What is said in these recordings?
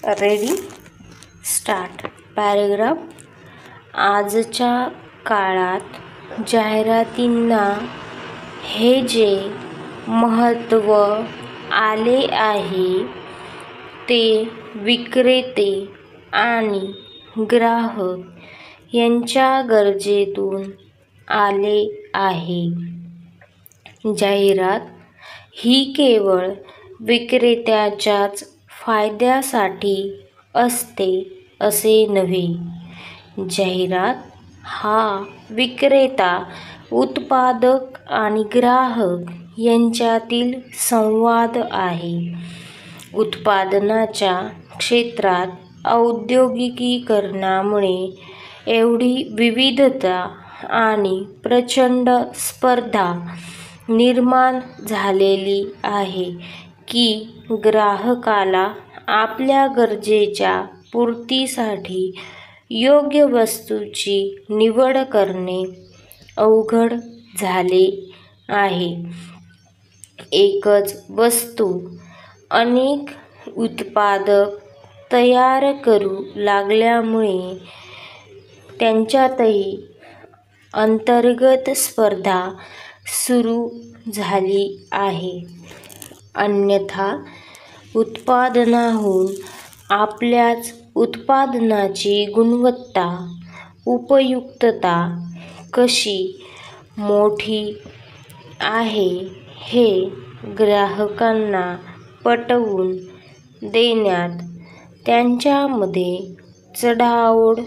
Ready start. Paragraph. आजच्या काळात जाहिरातींना हे जे महत्त्व आले आहे ते विक्रेते आणि ग्राहक यांच्या गरजेतून आले आहे. जाहिरात ही केवळ विक्रेत्याच्याच फायद्यासाठी असते असे नव्हे. जाहिरात हा विक्रेता, उत्पादक आणि ग्राहक यांच्यातील संवाद आहे. उत्पादनाच्या क्षेत्रात औद्योगिकीकरणामुळे एवढी विविधता आणि प्रचंड स्पर्धा निर्माण झालेली आहे की ग्राहकाला आपल्या गरजेच्या पूर्तीसाठी योग्य वस्तूची निवड करणे अवघड झाले आहे. एकच वस्तू अनेक उत्पादक तयार करू लागल्यामुळे त्यांच्यातही अंतर्गत स्पर्धा सुरू झाली आहे. अन्यथा उत्पादनाहून आपल्याच उत्पादनाची गुणवत्ता, उपयुक्तता कशी मोठी आहे हे ग्राहकांना पटवून देण्यात त्यांच्यामध्ये चढाओढ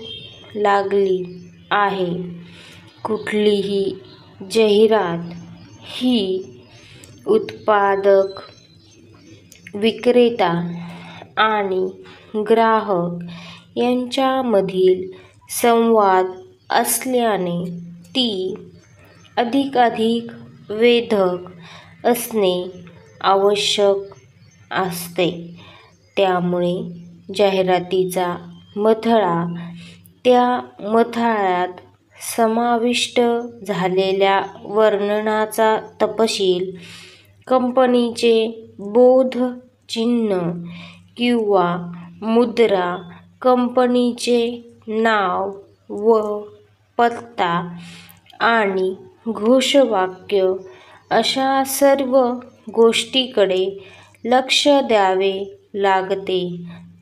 लागली आहे. कुठलीही जाहिरात ही उत्पादक, विक्रेता आणि ग्राहक यांच्यामधील संवाद असल्याने ती अधिकाधिक वेधक असणे आवश्यक असते. त्यामुळे जाहिरातीचा मथळा, त्या मथळ्यात समाविष्ट झालेल्या वर्णनाचा तपशील, कंपनीचे बोधचिन्ह किंवा मुद्रा, कंपनीचे नाव व पत्ता आणि घोषवाक्य अशा सर्व गोष्टींकडे लक्ष द्यावे लागते.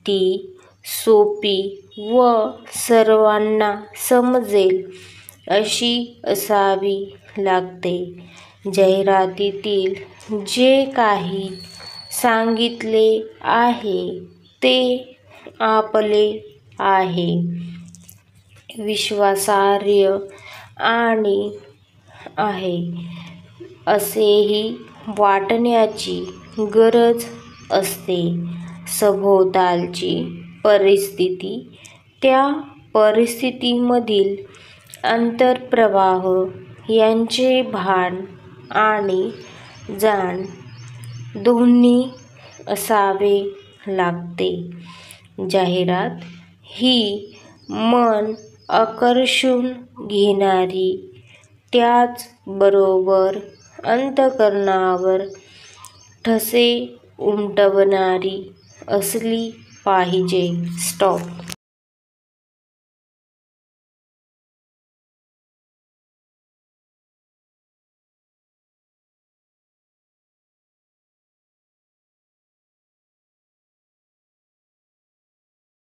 ती सोपी व सर्वांना समजेल अशी असावी लागते. जाहिरातीतील जे काही सांगितले आहे ते आपले आहे, विश्वासार्ह आहे असेही वाटण्याची गरज असते. सभोवतालची परिस्थिती, त्या परिस्थितीमधील आंतरप्रवाह यांचे भान आणि जाण दोन्ही असावे लागते. जाहिरात ही मन आकर्षून घेणारी, त्याचबरोबर अंतःकरणावर ठसे उमटवणारी असली पाहिजे. स्टॉप.